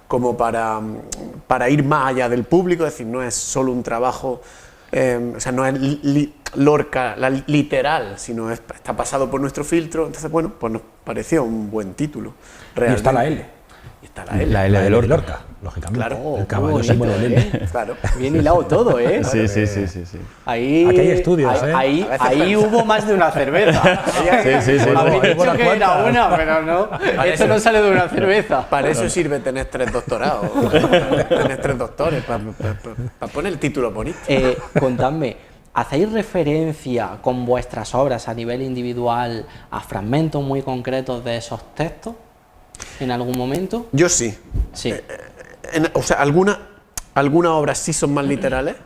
como para ir más allá del público, es decir, no es solo un trabajo, o sea, no es Lorca literal, sino está pasado por nuestro filtro. Entonces, bueno, pues nos pareció un buen título. Realmente. Y está la L. Y está la L. La L de Lorca. Lógicamente. Claro. El caballo símbolo del L. Claro. Bien hilado todo, ¿eh? Sí. Ahí, aquí hay estudios, ahí hubo más de una cerveza. Sí. Habéis dicho que era una, pero no. Esto no sale de una cerveza. Para eso sirve tener 3 doctorados. Tener 3 doctores, para poner el título bonito. Contadme, ¿hacéis referencia con vuestras obras a nivel individual a fragmentos muy concretos de esos textos en algún momento? Yo sí. Sí. O sea, algunas obras sí son más literales.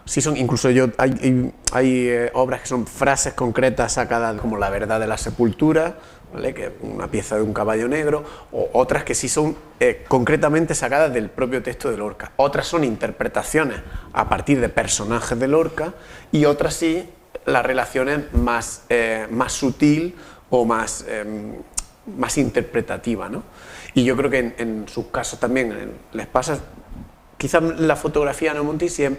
Sí son, incluso hay obras que son frases concretas sacadas, como La verdad de la sepultura, ¿vale? Que es una pieza de un caballo negro, o otras que sí son concretamente sacadas del propio texto de Lorca. Otras son interpretaciones a partir de personajes de Lorca, y otras sí las relaciones más sutil o más interpretativa, ¿no? Y yo creo que en sus casos también les pasa, quizás la fotografía no Monti sí es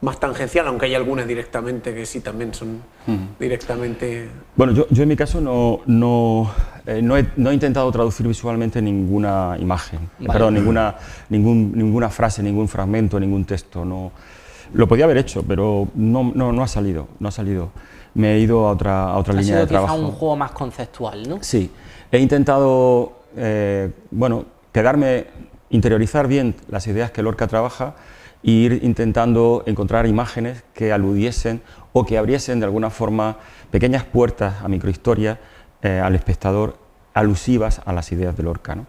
más tangencial, aunque hay algunas directamente que sí también son directamente... Bueno, yo en mi caso no he intentado traducir visualmente ninguna imagen, Vale. perdón, ninguna frase, ningún fragmento, ningún texto. No, lo podía haber hecho, pero no ha salido. Me he ido a otra línea de trabajo. Ha sido quizá un juego más conceptual, ¿no? Sí, he intentado, interiorizar bien las ideas que Lorca trabaja e ir intentando encontrar imágenes que aludiesen o que abriesen de alguna forma pequeñas puertas a microhistorias al espectador alusivas a las ideas de Lorca, ¿no?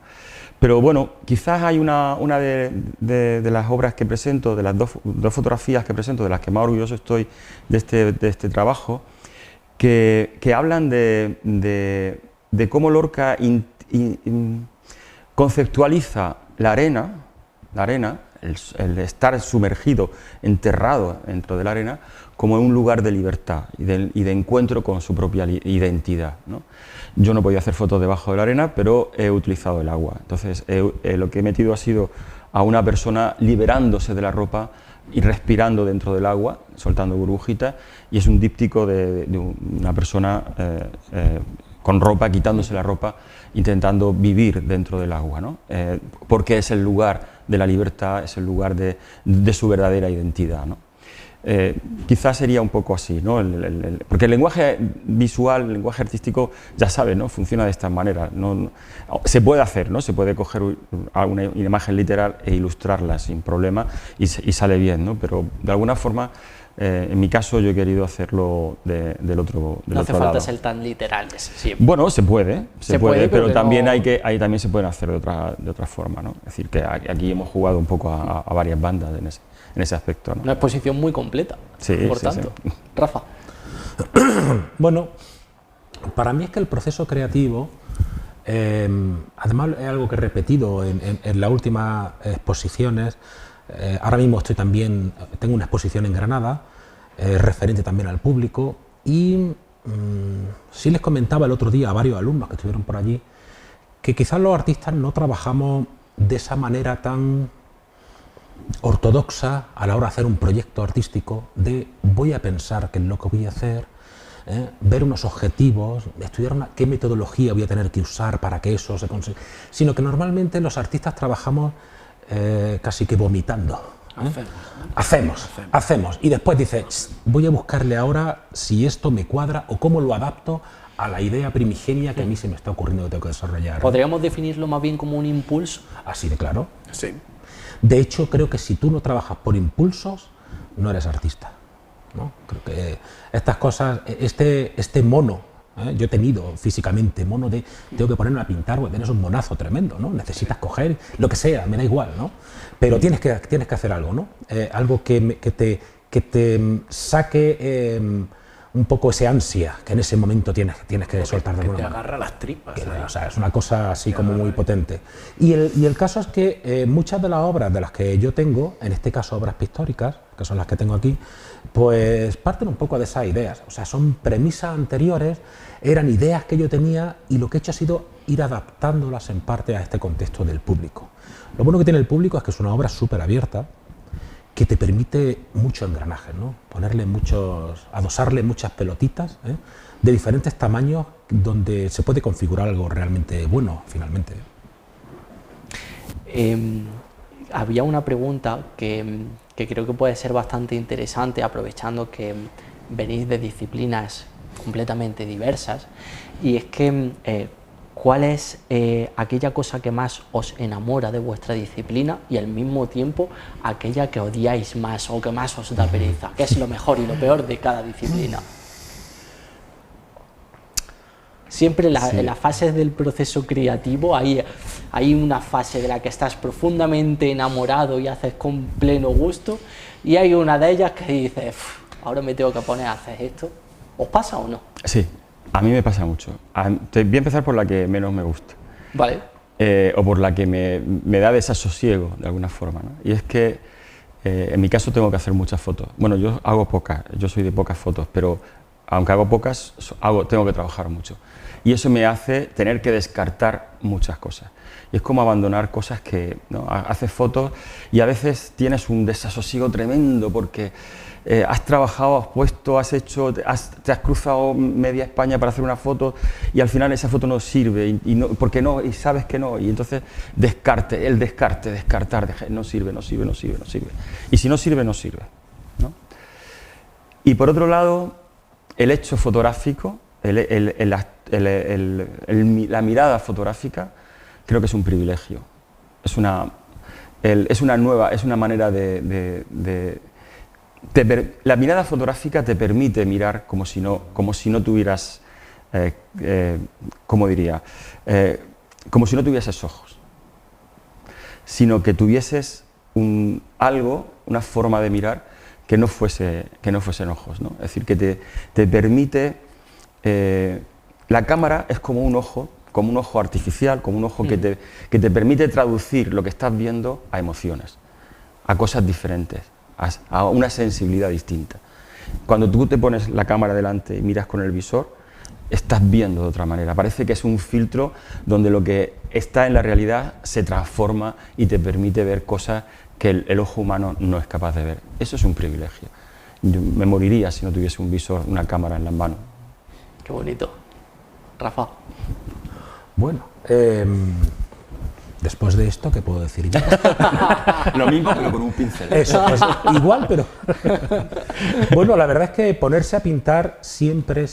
Pero bueno, quizás hay una de las obras que presento, de las dos fotografías que presento, de las que más orgulloso estoy de este trabajo, que hablan de cómo Lorca conceptualiza la arena, el estar sumergido, enterrado dentro de la arena, como un lugar de libertad y de encuentro con su propia identidad, ¿no? Yo no podía hacer fotos debajo de la arena, pero he utilizado el agua. Entonces, lo que he metido ha sido a una persona liberándose de la ropa y respirando dentro del agua, soltando burbujitas, y es un díptico de una persona con ropa, quitándose la ropa, intentando vivir dentro del agua, ¿no? Porque es el lugar de la libertad, es el lugar de su verdadera identidad, ¿no? Quizás sería un poco así, ¿no? Porque el lenguaje visual, el lenguaje artístico, ya sabe, ¿no? Funciona de esta manera. Se puede hacer, ¿no? Se puede coger una imagen literal e ilustrarla sin problema y sale bien, ¿no? Pero de alguna forma, en mi caso, yo he querido hacerlo del otro lado. No hace falta ser tan literales. Sí. Bueno, se puede, pero también no... ahí también se pueden hacer de otra forma, ¿no? Es decir, que aquí hemos jugado un poco a varias bandas en ese aspecto, ¿no? Una exposición muy completa, por tanto. Sí. Rafa. Bueno, para mí es que el proceso creativo, además es algo que he repetido en las últimas exposiciones. Ahora mismo tengo una exposición en Granada, referente también al público, y sí les comentaba el otro día a varios alumnos que estuvieron por allí, que quizás los artistas no trabajamos de esa manera tan ortodoxa a la hora de hacer un proyecto artístico, de voy a pensar qué es lo que voy a hacer, ver unos objetivos, estudiar qué metodología voy a tener que usar para que eso se consiga, sino que normalmente los artistas trabajamos casi que vomitando. Hacemos y después dices, voy a buscarle ahora si esto me cuadra o cómo lo adapto a la idea primigenia que a mí se me está ocurriendo que tengo que desarrollar. ¿Podríamos definirlo más bien como un impulso? Así de claro. Sí. De hecho, creo que si tú no trabajas por impulsos, no eres artista, ¿no? Creo que estas cosas, este mono, yo he tenido físicamente mono de tengo que ponerme a pintar, porque tienes un monazo tremendo, ¿no? Necesitas coger lo que sea, me da igual, ¿no? Pero tienes que hacer algo, ¿no? Algo que que te saque un poco ese ansia que en ese momento tienes que soltar de Que alguna te manera. agarra las tripas. O sea, es una cosa así como muy potente. Y el caso es que muchas de las obras de las que yo tengo, en este caso obras pictóricas, que son las que tengo aquí, pues parten un poco de esas ideas. O sea, son premisas anteriores, eran ideas que yo tenía y lo que he hecho ha sido ir adaptándolas en parte a este contexto del público. Lo bueno que tiene el público es que es una obra súper abierta, que te permite mucho engranaje, ¿no? Adosarle muchas pelotitas, ¿eh? De diferentes tamaños, donde se puede configurar algo realmente bueno, finalmente. Había una pregunta que creo que puede ser bastante interesante, aprovechando que venís de disciplinas completamente diversas, y es que ¿cuál es aquella cosa que más os enamora de vuestra disciplina y al mismo tiempo aquella que odiáis más o que más os da pereza? ¿Qué es lo mejor y lo peor de cada disciplina? Siempre en las fases del proceso creativo hay una fase de la que estás profundamente enamorado y haces con pleno gusto, y hay una de ellas que dices, ahora me tengo que poner a hacer esto. ¿Os pasa o no? Sí, a mí me pasa mucho. Voy a empezar por la que menos me gusta. Vale. O por la que me da desasosiego, de alguna forma, ¿no? Y es que, en mi caso, tengo que hacer muchas fotos. Bueno, yo hago pocas, yo soy de pocas fotos, pero aunque hago pocas, tengo que trabajar mucho. Y eso me hace tener que descartar muchas cosas. Y es como abandonar cosas que, ¿no? Haces fotos y a veces tienes un desasosiego tremendo porque has trabajado, has puesto, te has cruzado media España para hacer una foto y al final esa foto no sirve porque no, y sabes que no, y entonces descartar, no sirve. Y si no sirve, no sirve, ¿no? Y por otro lado, el hecho fotográfico, la mirada fotográfica, creo que es un privilegio. Es una manera la mirada fotográfica te permite mirar como si no tuvieras, ¿cómo diría? Como si no tuvieses ojos, sino que tuvieses una forma de mirar que no fuesen ojos, ¿no? Es decir, que te permite, la cámara es como un ojo artificial, como un ojo que te permite traducir lo que estás viendo a emociones, a cosas diferentes, a una sensibilidad distinta. Cuando tú te pones la cámara delante y miras con el visor, estás viendo de otra manera. Parece que es un filtro donde lo que está en la realidad se transforma y te permite ver cosas que el ojo humano no es capaz de ver. Eso es un privilegio. Yo me moriría si no tuviese un visor, una cámara en las manos. Qué bonito. Rafa. Bueno, después de esto, ¿qué puedo decir yo? Lo mismo, pero con un pincel. Eso, pues, igual, pero... Bueno, la verdad es que ponerse a pintar siempre...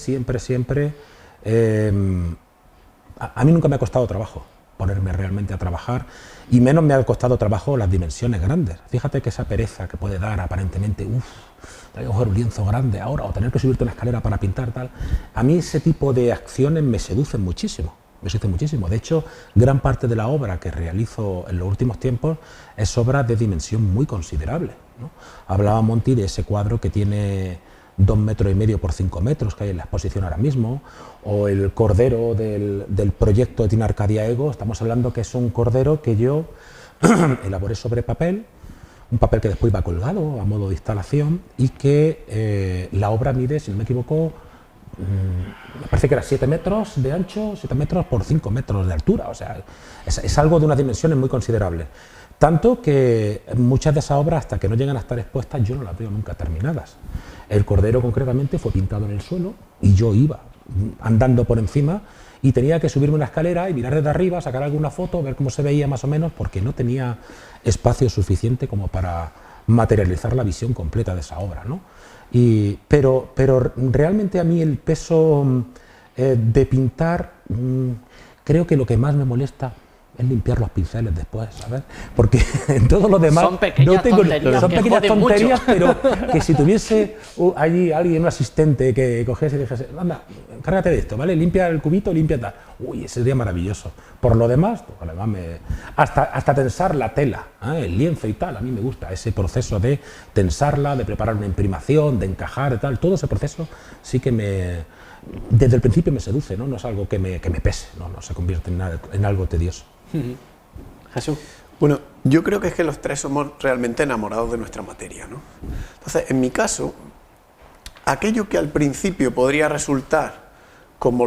a mí nunca me ha costado trabajo ponerme realmente a trabajar, y menos me ha costado trabajo las dimensiones grandes. Fíjate que esa pereza que puede dar aparentemente, hay que coger un lienzo grande ahora, o tener que subirte una escalera para pintar, tal. A mí ese tipo de acciones me seducen muchísimo. De hecho, gran parte de la obra que realizo en los últimos tiempos es obra de dimensión muy considerable, ¿no? Hablaba Monty de ese cuadro que tiene 2,5 metros por 5 metros que hay en la exposición ahora mismo, o el cordero del proyecto de Tina Arcadia Ego. Estamos hablando que es un cordero que yo elaboré sobre papel, un papel que después va colgado a modo de instalación, y que la obra mide, si no me equivoco, me parece que era 7 metros de ancho, 7 metros por 5 metros de altura. O sea, es algo de unas dimensiones muy considerables. Tanto que muchas de esas obras, hasta que no llegan a estar expuestas, yo no las veo nunca terminadas. El cordero, concretamente, fue pintado en el suelo y yo iba andando por encima y tenía que subirme una escalera y mirar desde arriba, sacar alguna foto, ver cómo se veía más o menos, porque no tenía espacio suficiente como para materializar la visión completa de esa obra, ¿no? Pero realmente a mí el peso de pintar, creo que lo que más me molesta es limpiar los pinceles después, ¿sabes? Porque en todo lo demás son pequeñas tonterías, pero que si tuviese allí alguien, un asistente que cogiese y dijese, anda, encárgate de esto, ¿vale? Limpia el cubito, limpia tal. uy, ese sería maravilloso. Por lo demás hasta tensar la tela, el lienzo y tal, a mí me gusta ese proceso de tensarla, de preparar una imprimación, de encajar y tal, todo ese proceso sí que desde el principio me seduce, no es algo que me pese, no se convierte en algo tedioso. Jesús. Bueno, yo creo que es que los tres somos realmente enamorados de nuestra materia, ¿no? Entonces, en mi caso, aquello que al principio podría resultar como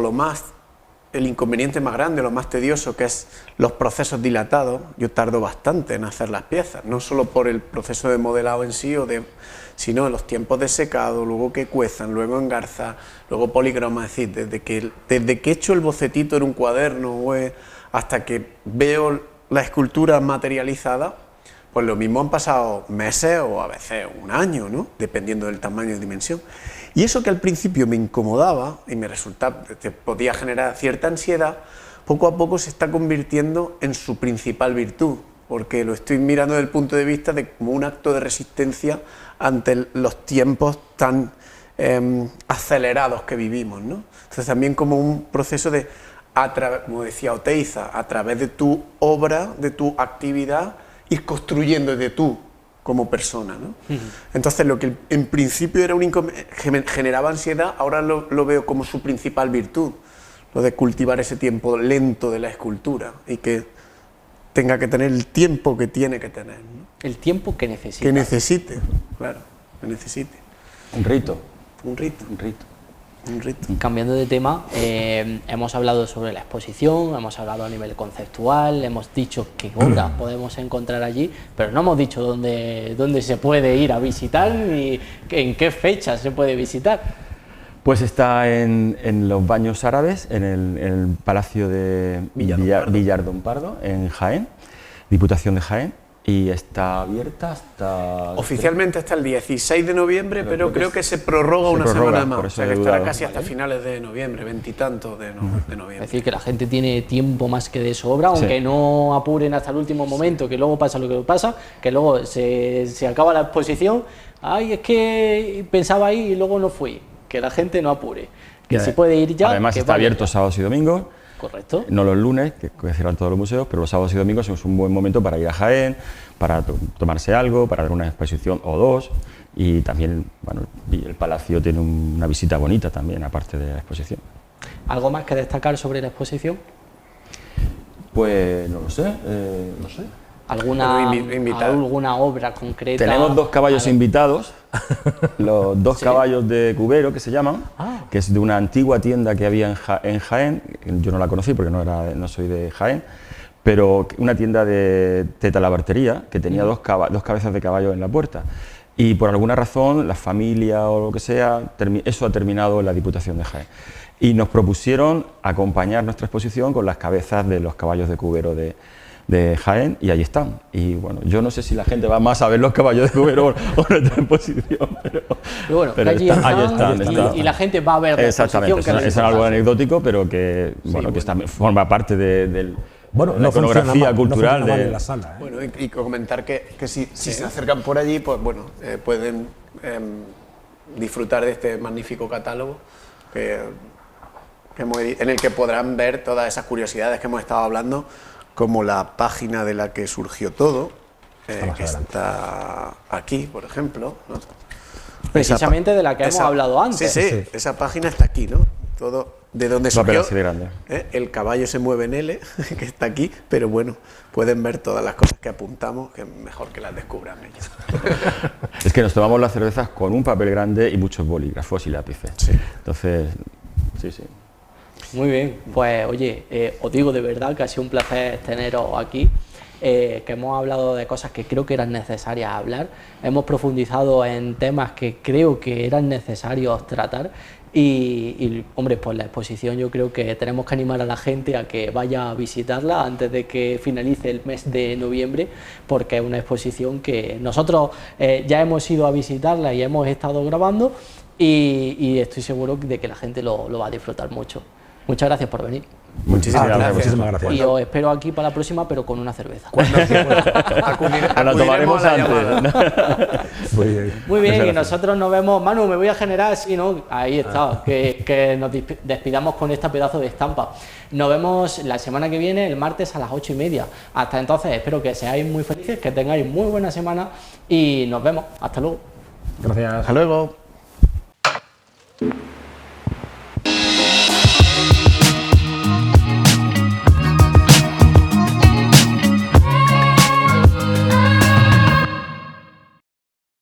el inconveniente más grande, lo más tedioso, que es los procesos dilatados, yo tardo bastante en hacer las piezas, no solo por el proceso de modelado en sí, sino en los tiempos de secado, luego que cuezan, luego engarzar, luego policroma, es decir, desde que he hecho el bocetito en un cuaderno hasta que veo la escultura materializada, pues lo mismo han pasado meses o a veces un año, ¿no? Dependiendo del tamaño y dimensión. Y eso que al principio me incomodaba y podía generar cierta ansiedad, poco a poco se está convirtiendo en su principal virtud, porque lo estoy mirando desde el punto de vista de como un acto de resistencia ante los tiempos tan acelerados que vivimos, ¿no? Entonces también como un proceso de, como decía Oteiza, a través de tu obra, de tu actividad, ir construyendo de tú como persona, ¿no? Entonces lo que en principio era generaba ansiedad, ahora lo veo como su principal virtud, lo de cultivar ese tiempo lento de la escultura y que tenga que tener el tiempo que tiene que tener, ¿no? El tiempo que necesita. Que necesite, claro, que necesite. Un rito. Un rito. Un rito. Un rito. Cambiando de tema, hemos hablado sobre la exposición, hemos hablado a nivel conceptual, hemos dicho qué obras podemos encontrar allí, pero no hemos dicho dónde se puede ir a visitar ni en qué fecha se puede visitar. Pues está en los Baños Árabes, en el Palacio de Villar Don Pardo, en Jaén, Diputación de Jaén. Y está abierta hasta... Oficialmente hasta el 16 de noviembre, pero creo que se prorroga una semana más. O sea, que estará casi hasta finales de noviembre, veintitantos de noviembre. Es decir, que la gente tiene tiempo más que de sobra, aunque no apuren hasta el último momento, que luego pasa lo que pasa, que luego se acaba la exposición, ay, es que pensaba ir y luego no fui, que la gente no apure, que se puede ir ya. Además está abierto sábados y domingos. Correcto. No los lunes, que cierran todos los museos, pero los sábados y domingos es un buen momento para ir a Jaén, para tomarse algo, para ver una exposición o dos, y también, bueno, el palacio tiene una visita bonita también, aparte de la exposición. ¿Algo más que destacar sobre la exposición? Pues no lo sé, ¿Alguna obra concreta? Tenemos dos caballos invitados, los dos caballos de Cubero, que se llaman, que es de una antigua tienda que había en Jaén. Yo no la conocí porque no soy de Jaén, pero una tienda de talabartería que tenía dos cabezas de caballo en la puerta. Y por alguna razón, la familia o lo que sea, eso ha terminado en la Diputación de Jaén. Y nos propusieron acompañar nuestra exposición con las cabezas de los caballos de Cubero de Jaén, y allí están. Y bueno, yo no sé si la gente va más a ver los caballos de Cubero o nuestra exposición, pero allí están, y la gente va a ver la exposición. Exactamente, es algo anecdótico, pero que, bueno, que forma parte de la iconografía cultural de la sala. Bueno, y comentar que si se acercan por allí, pues bueno, pueden disfrutar de este magnífico catálogo en el que podrán ver todas esas curiosidades que hemos estado hablando, como la página de la que surgió todo, que está aquí, por ejemplo, ¿no? Precisamente de la que hemos hablado antes. Sí, esa página está aquí, ¿no? Todo de donde surgió. Así de grande. El caballo se mueve en L, que está aquí, pero bueno, pueden ver todas las cosas que apuntamos, que mejor que las descubran ellos. Es que nos tomamos las cervezas con un papel grande y muchos bolígrafos y lápices. Sí. Entonces, sí. Muy bien, pues oye, os digo de verdad que ha sido un placer teneros aquí, que hemos hablado de cosas que creo que eran necesarias hablar, hemos profundizado en temas que creo que eran necesarios tratar y hombre, pues la exposición yo creo que tenemos que animar a la gente a que vaya a visitarla antes de que finalice el mes de noviembre, porque es una exposición que nosotros ya hemos ido a visitarla y hemos estado grabando y estoy seguro de que la gente lo va a disfrutar mucho. Muchas gracias por venir. Muchísimas gracias. Muchísimas gracias. Y os espero aquí para la próxima, pero con una cerveza. La tomaremos a la llamada. antes. Muy bien. Muy bien, Muchas y gracias. nosotros nos vemos. Manu, me voy a generar, sí, ¿no? Ahí está, que nos despidamos con esta pedazo de estampa. Nos vemos la semana que viene, el martes a las 8:30. Hasta entonces, espero que seáis muy felices, que tengáis muy buena semana y nos vemos. Hasta luego. Gracias. Hasta luego.